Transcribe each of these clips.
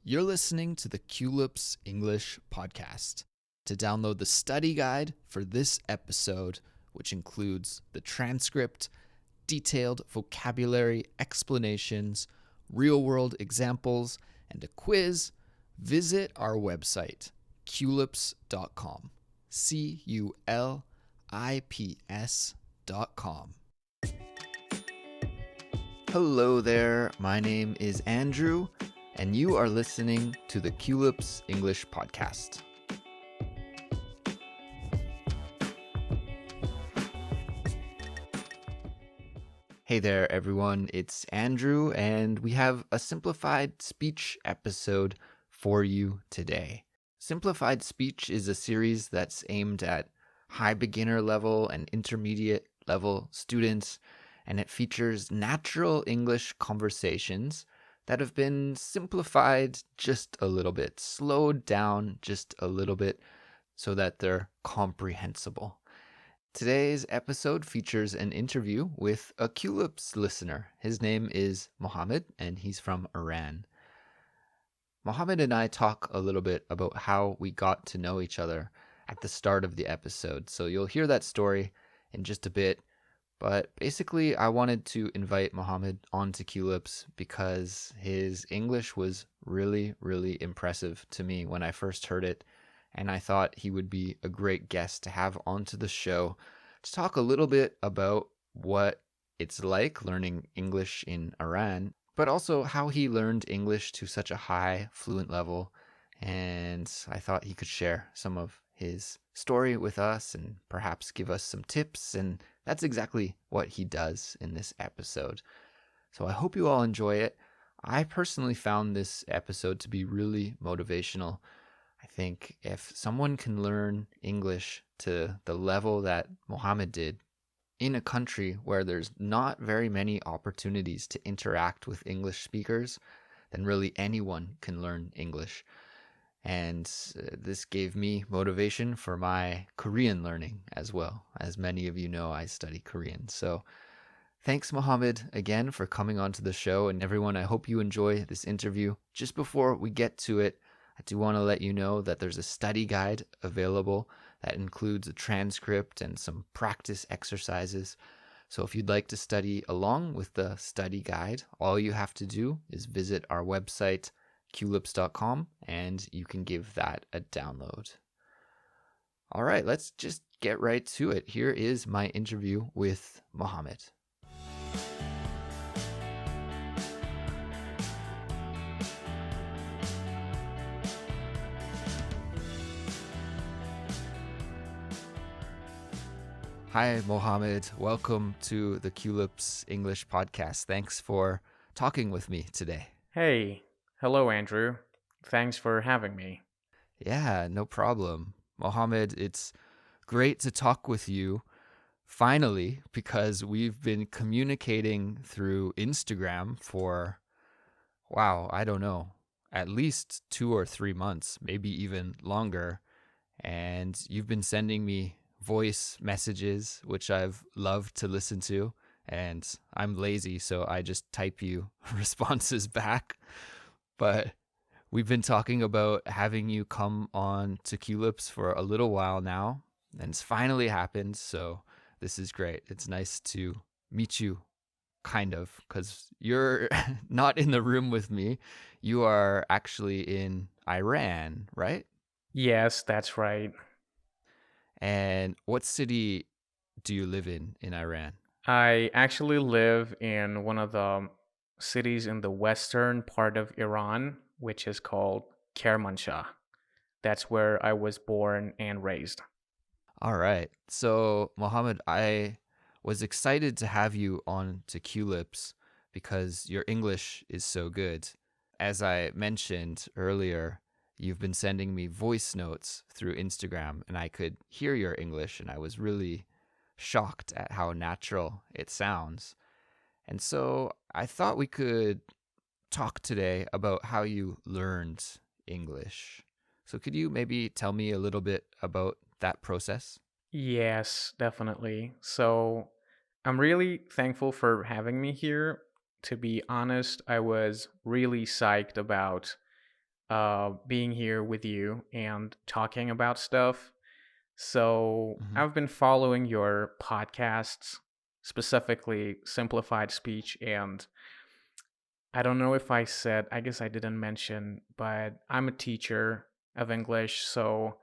You're listening to the Culips English podcast. To download the study guide for this episode, which includes the transcript, detailed vocabulary explanations, real-world examples, and a quiz, visit our website, culips.com. Culips.com. Hello there, my name is Andrew, and you are listening to the Culips English podcast. Hey there, everyone. It's Andrew, and we have a Simplified Speech episode for you today. Simplified Speech is a series that's aimed at high beginner level and intermediate level students, and it features natural English conversations that have been simplified just a little bit, slowed down just a little bit so that they're comprehensible. Today's episode features an interview with a Culips listener. His name is Mohammad, and he's from Iran. Mohammad and I talk a little bit about how we got to know each other at the start of the episode, so you'll hear that story in just a bit. But basically, I wanted to invite Mohammad onto Culips because his English was really, really impressive to me when I first heard it. And I thought he would be a great guest to have onto the show to talk a little bit about what it's like learning English in Iran, but also how he learned English to such a high, fluent level. And I thought he could share some of his story with us and perhaps give us some tips, and that's exactly what he does in this episode. So I hope you all enjoy it. I personally found this episode to be really motivational. I think if someone can learn English to the level that Mohammed did in a country where there's not very many opportunities to interact with English speakers, then really anyone can learn English. And this gave me motivation for my Korean learning as well. As many of you know, I study Korean. So thanks, Mohammed, again for coming onto the show. And everyone, I hope you enjoy this interview. Just before we get to it, I do want to let you know that there's a study guide available that includes a transcript and some practice exercises. So if you'd like to study along with the study guide, all you have to do is visit our website, Culips.com, and you can give that a download. All right, let's just get right to it. Here is my interview with Mohammad. Hi, Mohammad. Welcome to the Culips English podcast. Thanks for talking with me today. Hey, hello, Andrew. Thanks for having me. Yeah, no problem. Mohammad, it's great to talk with you finally, because we've been communicating through Instagram for, I don't know, at least 2 or 3 months, maybe even longer. And you've been sending me voice messages, which I've loved to listen to. And I'm lazy, so I just type you responses back. But we've been talking about having you come on to Culips for a little while now, and it's finally happened. So this is great. It's nice to meet you, kind of, because you're not in the room with me. You are actually in Iran, right? Yes, that's right. And what city do you live in Iran? I actually live in one of the cities in the western part of Iran, which is called Kermanshah. That's where I was born and raised. All right. So, Mohammed, I was excited to have you on to Culips because your English is so good. As I mentioned earlier, you've been sending me voice notes through Instagram, and I could hear your English, and I was really shocked at how natural it sounds. And so I thought we could talk today about how you learned English. So could you maybe tell me a little bit about that process? Yes, definitely. So I'm really thankful for having me here. To be honest, I was really psyched about being here with you and talking about stuff. So Hmm. I've been following your podcasts, specifically Simplified Speech, and I don't know if I said, I guess I didn't mention, but I'm a teacher of English, so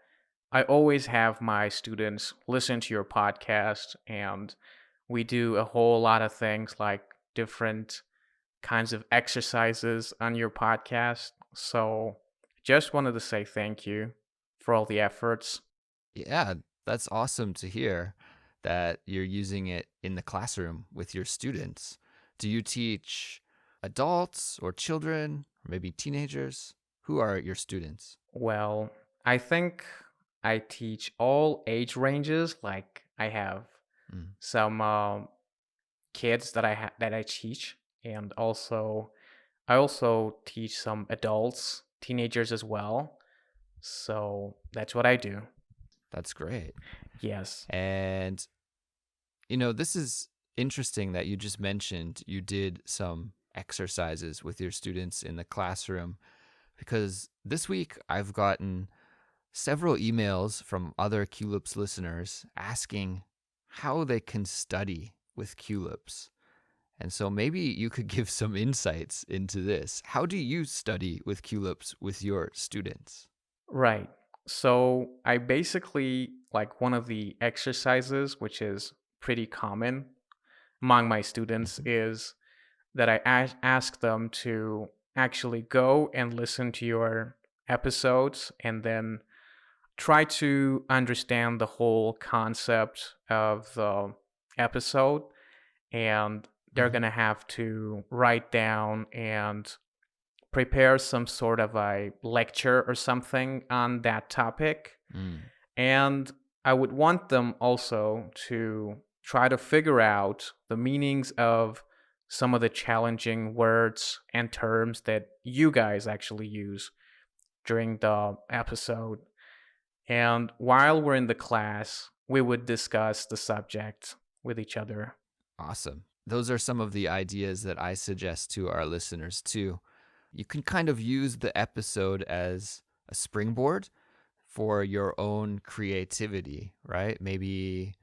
I always have my students listen to your podcast, and we do a whole lot of things like different kinds of exercises on your podcast. So just wanted to say thank you for all the efforts. Yeah, that's awesome to hear that you're using it in the classroom with your students. Do you teach adults or children, or maybe teenagers? Who are your students? Well, I think I teach all age ranges. Like I have Mm. some kids that that I teach, and also I also teach some adults, teenagers as well. So that's what I do. That's great. Yes. And, this is interesting that you just mentioned you did some exercises with your students in the classroom because this week I've gotten several emails from other Culips listeners asking how they can study with Culips. And so maybe you could give some insights into this. How do you study with Culips with your students? Right. So I basically like one of the exercises, which is pretty common among my students, Mhm. is that I ask them to actually go and listen to your episodes and then try to understand the whole concept of the episode. And they're going Mhm. to have to write down and prepare some sort of a lecture or something on that topic. Mm. And I would want them also to try to figure out the meanings of some of the challenging words and terms that you guys actually use during the episode. And while we're in the class, we would discuss the subject with each other. Awesome. Those are some of the ideas that I suggest to our listeners too. You can kind of use the episode as a springboard for your own creativity, right? Maybe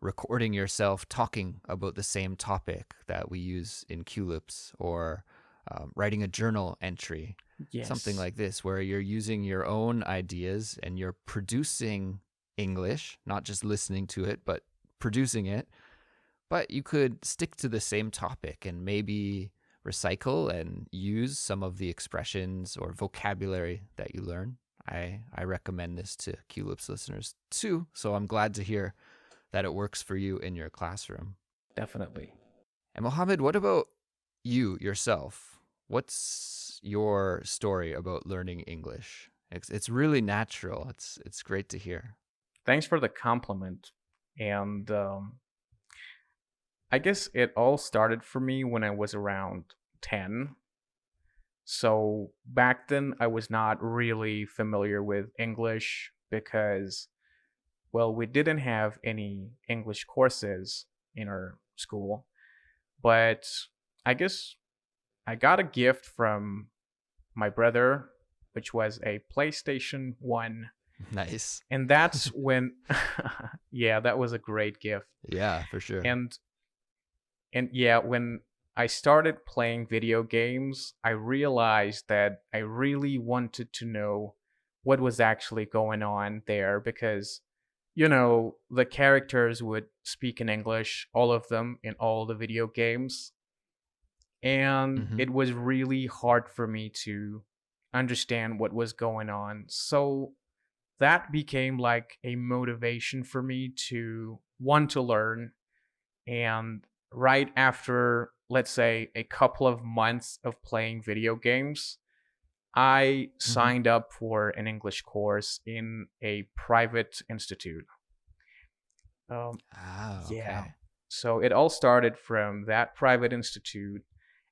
recording yourself talking about the same topic that we use in Culips or writing a journal entry, something Yes. like this, where you're using your own ideas and you're producing English, not just listening to it, but producing it. But you could stick to the same topic and maybe recycle and use some of the expressions or vocabulary that you learn. I recommend this to Culips listeners too. So I'm glad to hear that it works for you in your classroom. Definitely. And Mohammed, what about you yourself? What's your story about learning English? It's really natural. It's great to hear. Thanks for the compliment. And I guess it all started for me when I was around 10. So back then, I was not really familiar with English because, well, we didn't have any English courses in our school. But I guess I got a gift from my brother, which was a PlayStation 1. Nice. And that's when, yeah, that was a great gift. Yeah, for sure. And yeah, when I started playing video games, I realized that I really wanted to know what was actually going on there because, the characters would speak in English, all of them in all the video games. And Hmm. it was really hard for me to understand what was going on. So that became like a motivation for me to want to learn. And right after, let's say, a couple of months of playing video games, I Hmm. signed up for an English course in a private institute. Ah, Yeah. okay. So it all started from that private institute,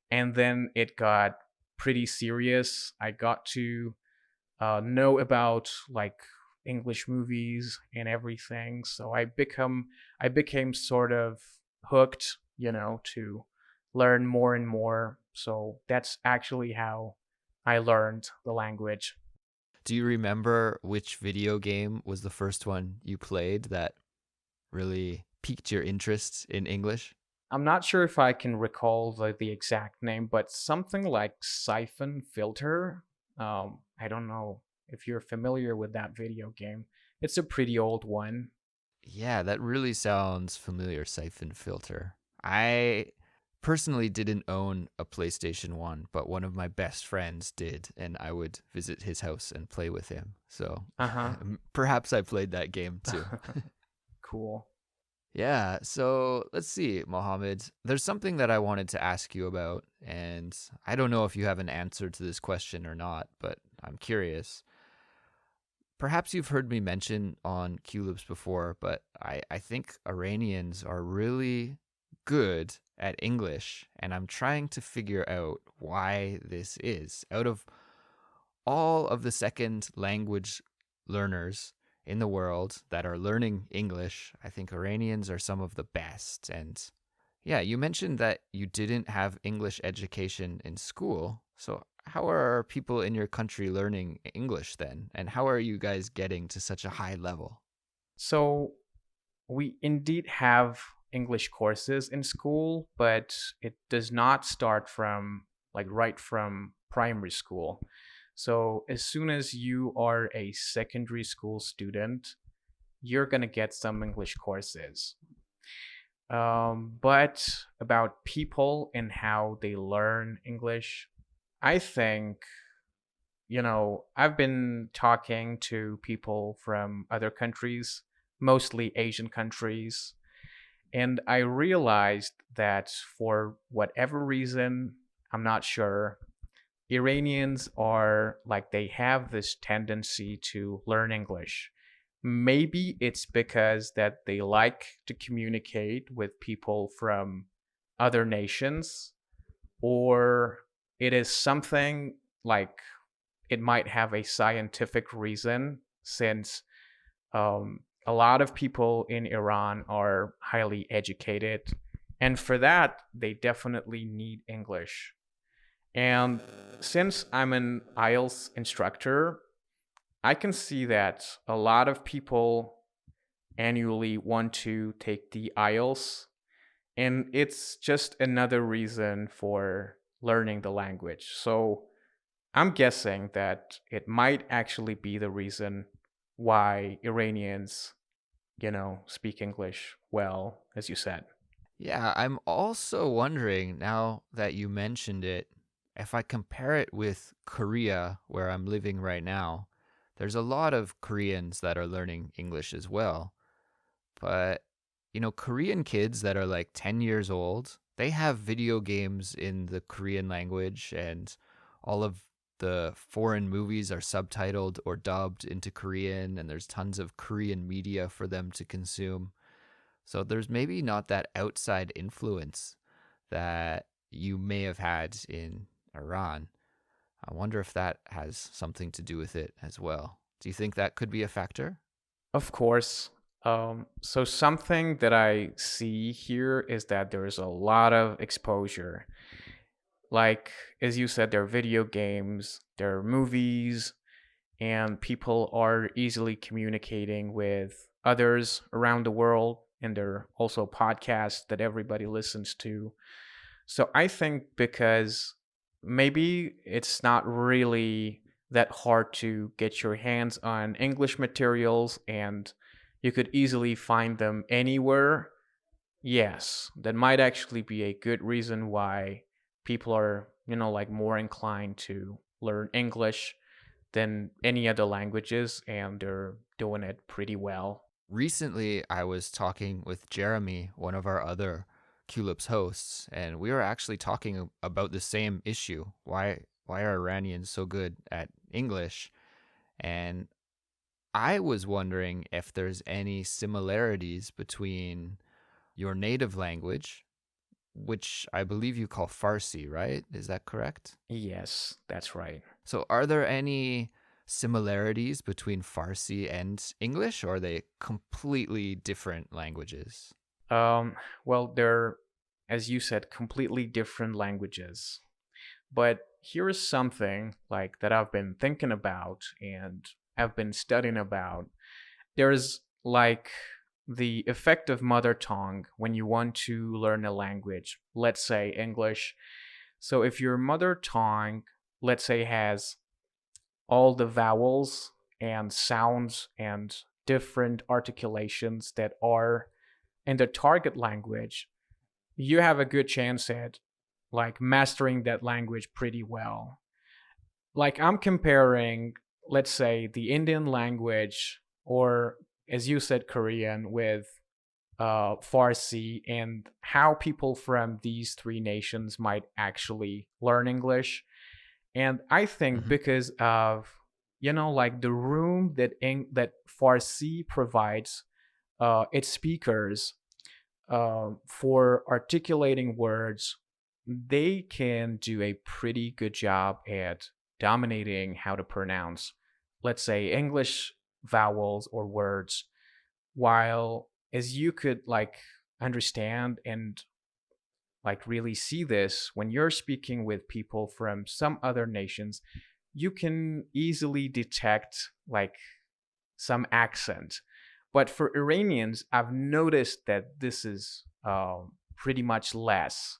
and then it got pretty serious. I got to know about like English movies and everything. So I became sort of hooked, to learn more and more. So that's actually how I learned the language. Do you remember which video game was the first one you played that really piqued your interest in English? I'm not sure if I can recall the exact name, but something like Siphon Filter. I don't know if you're familiar with that video game. It's a pretty old one. Yeah, that really sounds familiar, Siphon Filter. I personally didn't own a PlayStation 1, but one of my best friends did, and I would visit his house and play with him. So Uh huh. perhaps I played that game too. Cool. Yeah, so let's see, Mohammed. There's something that I wanted to ask you about, and I don't know if you have an answer to this question or not, but I'm curious. Perhaps you've heard me mention on Culips before, but I think Iranians are really good at English, and I'm trying to figure out why this is. Out of all of the second language learners in the world that are learning English, I think Iranians are some of the best. And yeah, you mentioned that you didn't have English education in school. So, how are people in your country learning English then? And how are you guys getting to such a high level? So we indeed have English courses in school, but it does not start from like right from primary school. So as soon as you are a secondary school student, you're going to get some English courses. But about people and how they learn English, I think, I've been talking to people from other countries, mostly Asian countries, and I realized that for whatever reason, I'm not sure, Iranians are like they have this tendency to learn English. Maybe it's because that they like to communicate with people from other nations, or it is something like it might have a scientific reason since a lot of people in Iran are highly educated. And for that, they definitely need English. And since I'm an IELTS instructor, I can see that a lot of people annually want to take the IELTS, and it's just another reason for learning the language. So I'm guessing that it might actually be the reason why Iranians, speak English well, as you said. Yeah, I'm also wondering now that you mentioned it, if I compare it with Korea, where I'm living right now, there's a lot of Koreans that are learning English as well. But, Korean kids that are like 10 years old, they have video games in the Korean language, and all of the foreign movies are subtitled or dubbed into Korean, and there's tons of Korean media for them to consume. So there's maybe not that outside influence that you may have had in Iran. I wonder if that has something to do with it as well. Do you think that could be a factor? Of course. So something that I see here is that there is a lot of exposure. Like, as you said, there are video games, there are movies, and people are easily communicating with others around the world. And there are also podcasts that everybody listens to. So I think because maybe it's not really that hard to get your hands on English materials and you could easily find them anywhere. Yes, that might actually be a good reason why people are, like more inclined to learn English than any other languages, and they're doing it pretty well. Recently, I was talking with Jeremy, one of our other Culips hosts, and we were actually talking about the same issue. Why are Iranians so good at English? And I was wondering if there's any similarities between your native language, which I believe you call Farsi, right? Is that correct? Yes, that's right. So, are there any similarities between Farsi and English, or are they completely different languages? Um, well, they're, as you said, completely different languages. But here is something like that I've been thinking about and I've been studying about. There's like the effect of mother tongue when you want to learn a language, let's say English. So if your mother tongue, let's say, has all the vowels and sounds and different articulations that are in the target language, you have a good chance at like mastering that language pretty well. Like I'm comparing, let's say, the Indian language, or as you said, Korean, with Farsi, and how people from these three nations might actually learn English. And I think Hmm. because of like the room that Farsi provides its speakers for articulating words, they can do a pretty good job at dominating how to pronounce, let's say, English vowels or words. While as you could like understand and like really see this when you're speaking with people from some other nations, you can easily detect like some accent. But for Iranians, I've noticed that this is pretty much less.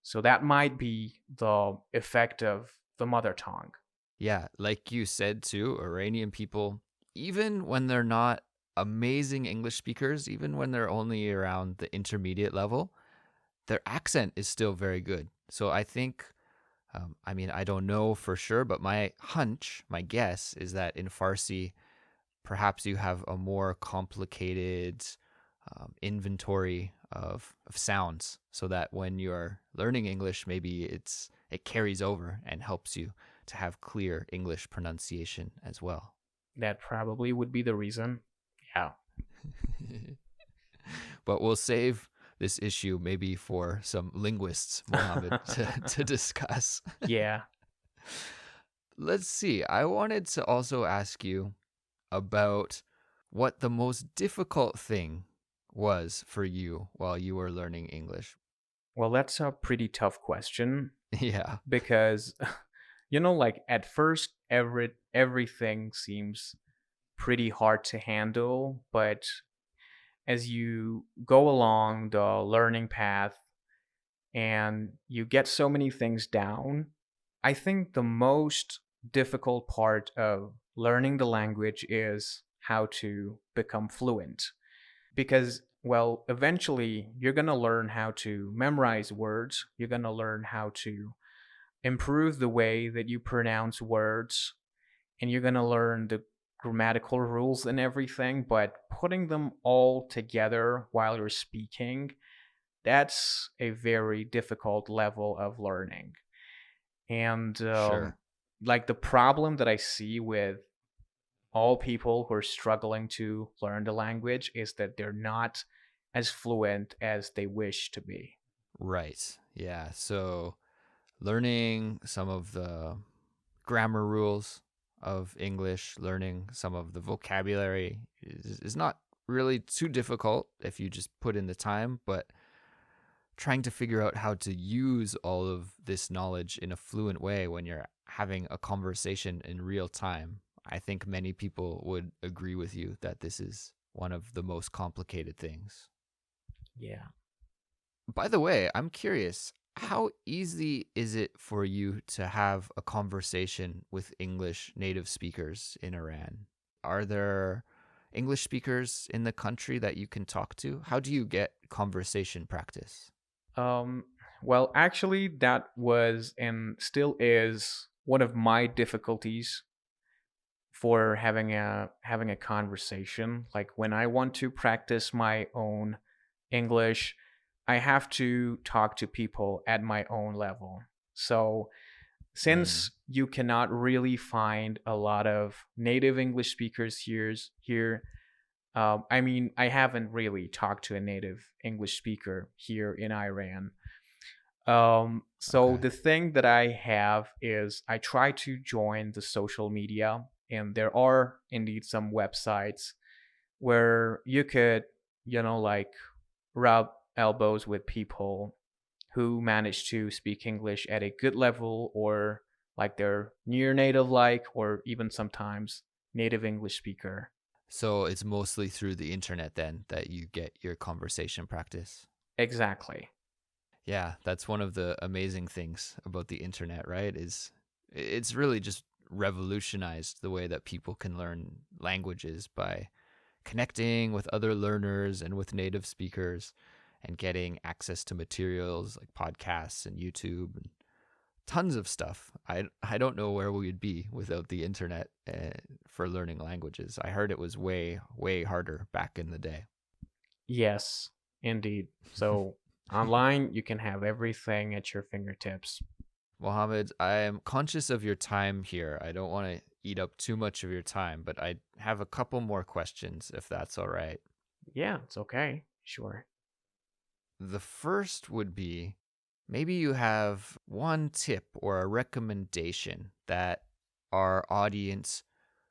So that might be the effect of the mother tongue. Yeah, like you said too, Iranian people, even when they're not amazing English speakers, even when they're only around the intermediate level, their accent is still very good. So I think, I mean, I don't know for sure, but my hunch, my guess is that in Farsi, perhaps you have a more complicated inventory of sounds, so that when you're learning English, maybe it carries over and helps you to have clear English pronunciation as well. That probably would be the reason. Yeah. But we'll save this issue maybe for some linguists, Mohammed, to discuss. Yeah. Let's see. I wanted to also ask you about what the most difficult thing was for you while you were learning English. Well, that's a pretty tough question Yeah, because like at first everything seems pretty hard to handle, but as you go along the learning path and you get so many things down, I think the most difficult part of learning the language is how to become fluent. Because, well, eventually you're going to learn how to memorize words, you're going to learn how to improve the way that you pronounce words, and you're going to learn the grammatical rules and everything, but putting them all together while you're speaking, that's a very difficult level of learning. And sure. like the problem that I see with all people who are struggling to learn the language is that they're not as fluent as they wish to be. Right. Yeah. So learning some of the grammar rules of English, learning some of the vocabulary is not really too difficult if you just put in the time, but trying to figure out how to use all of this knowledge in a fluent way when you're having a conversation in real time. I think many people would agree with you that this is one of the most complicated things. Yeah. By the way, I'm curious, how easy is it for you to have a conversation with English native speakers in Iran? Are there English speakers in the country that you can talk to? How do you get conversation practice? Um, well, actually, that was and still is one of my difficulties for having a conversation. Like when I want to practice my own English, I have to talk to people at my own level. So, Mm, since you cannot really find a lot of native English speakers here, I mean, I haven't really talked to a native English speaker here in Iran. So okay. the thing that I have is I try to join the social media, and there are indeed some websites where you could, like rub elbows with people who manage to speak English at a good level or like they're near native like, or even sometimes native English speaker. So it's mostly through the internet then that you get your conversation practice. Exactly. Yeah, that's one of the amazing things about the internet, right? Is it's really just revolutionized the way that people can learn languages by connecting with other learners and with native speakers and getting access to materials like podcasts and YouTube and tons of stuff. I don't know where we'd be without the internet for learning languages. I heard it was way harder back in the day. Yes, indeed. So online, you can have everything at your fingertips. Mohammed, I am conscious of your time here. I don't want to eat up too much of your time, but I have a couple more questions if that's all right. Yeah, it's okay. Sure. The first would be maybe you have one tip or a recommendation that our audience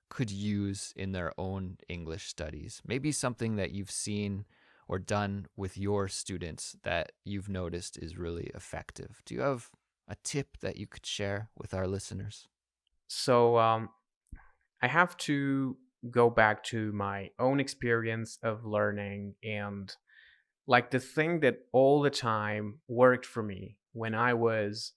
could use in their own English studies. Maybe something that you've seen or done with your students that you've noticed is really effective. Do you have a tip that you could share with our listeners? So I have to go back to my own experience of learning, and like the thing that all the time worked for me when I was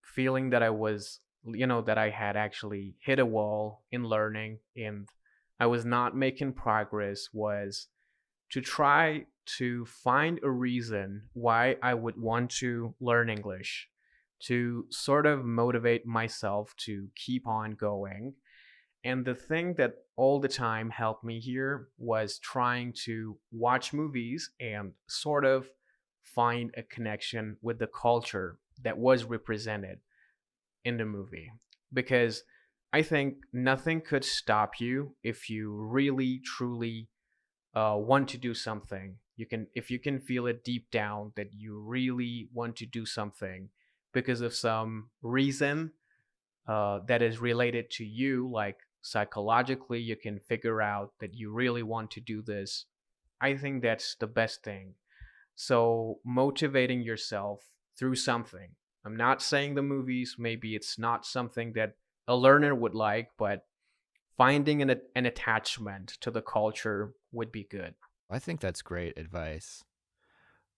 feeling that I was, that I had actually hit a wall in learning and I was not making progress, was to try to find a reason why I would want to learn English, to sort of motivate myself to keep on going. And the thing that all the time helped me here was trying to watch movies and sort of find a connection with the culture that was represented in the movie. Because I think nothing could stop you if you really, truly want to do something. If you can feel it deep down that you really want to do something because of some reason that is related to you, like psychologically, you can figure out that you really want to do this. I think that's the best thing. So, motivating yourself through something. I'm not saying the movies, maybe it's not something that a learner would like, but finding an attachment to the culture would be good. I think that's great advice.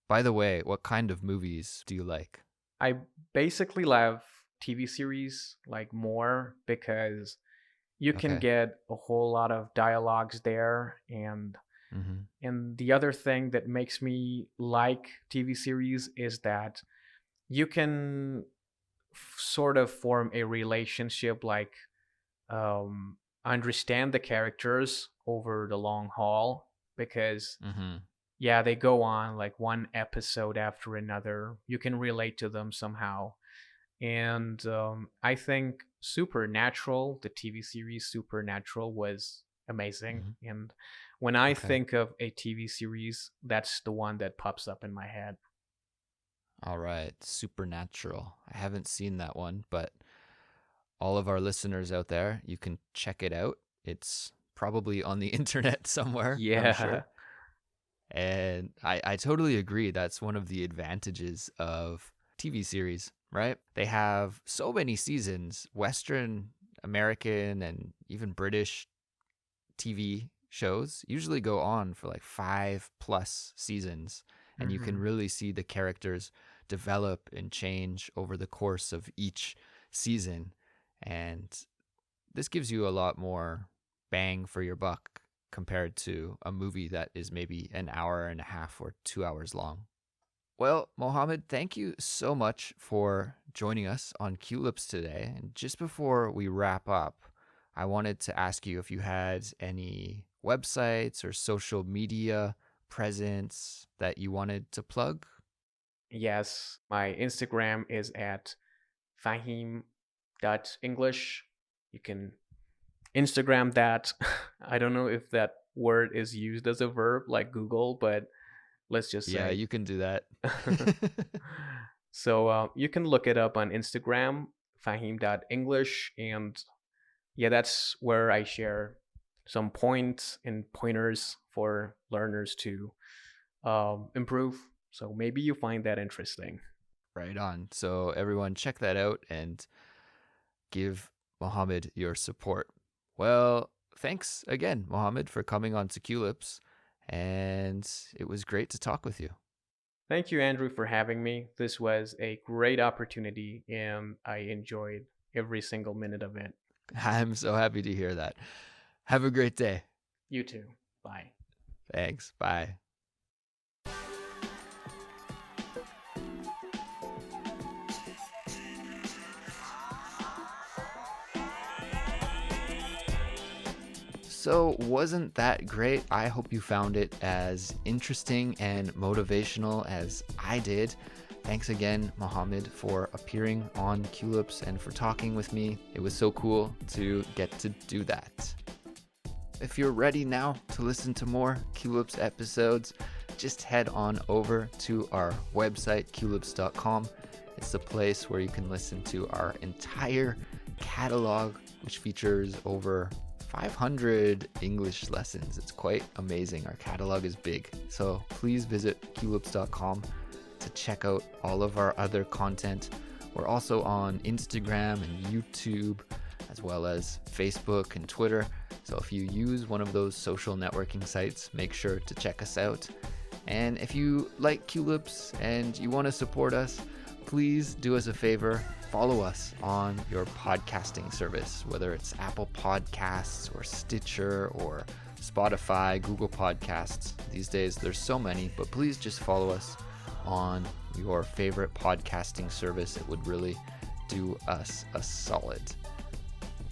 By the way, what kind of movies do you like? I basically love TV series like more because you can Okay. get a whole lot of dialogues there, Mm-hmm. and the other thing that makes me like TV series is that you can sort of form a relationship, like understand the characters over the long haul, because Mm-hmm. yeah, they go on like one episode after another. You can relate to them somehow. And I think Supernatural, the TV series Supernatural, was amazing. Mm-hmm. And when I Okay. think of a TV series, that's the one that pops up in my head. All right. Supernatural. I haven't seen that one, but all of our listeners out there, you can check it out. It's probably on the internet somewhere, I'm Yeah. sure. And I totally agree. That's one of the advantages of TV series, right? They have so many seasons. Western, American, and even British TV shows usually go on for like 5+ seasons. And you can Hmm. really see the characters develop and change over the course of each season. And this gives you a lot more bang for your buck compared to a movie that is maybe an hour and a half or 2 hours long. Well, Mohammed, thank you so much for joining us on Culips today. And just before we wrap up, I wanted to ask you if you had any websites or social media presence that you wanted to plug. Yes, my Instagram is at fahim.english. You can Instagram that. I don't know if that word is used as a verb like Google, but let's just Yeah, say. you can do that. So you can look it up on Instagram, fahim.english. And yeah, that's where I share some points and pointers for learners to improve. So maybe you find that interesting. Right on. So everyone check that out and give Mohammed your support. Well, thanks again, Mohammed, for coming on to Culips, and it was great to talk with you. Thank you, Andrew, for having me. This was a great opportunity, and I enjoyed every single minute of it. I'm so happy to hear that. Have a great day. You too. Bye. Thanks. Bye. So, wasn't that great? I hope you found it as interesting and motivational as I did. Thanks again, Mohammed, for appearing on Culips and for talking with me. It was so cool to get to do that. If you're ready now to listen to more Culips episodes, just head on over to our website, culips.com. It's the place where you can listen to our entire catalog, which features over 500 English lessons. It's quite amazing. Our catalog is big. So please visit culips.com to check out all of our other content. We're also on Instagram and YouTube, as well as Facebook and Twitter. So if you use one of those social networking sites, make sure to check us out. And if you like Culips and you want to support us, please do us a favor. Follow us on your podcasting service, whether it's Apple Podcasts or Stitcher or Spotify, Google Podcasts. These days, there's so many, but please just follow us on your favorite podcasting service. It would really do us a solid.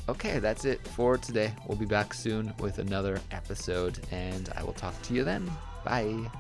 Okay, that's it for today. We'll be back soon with another episode, and I will talk to you then. Bye.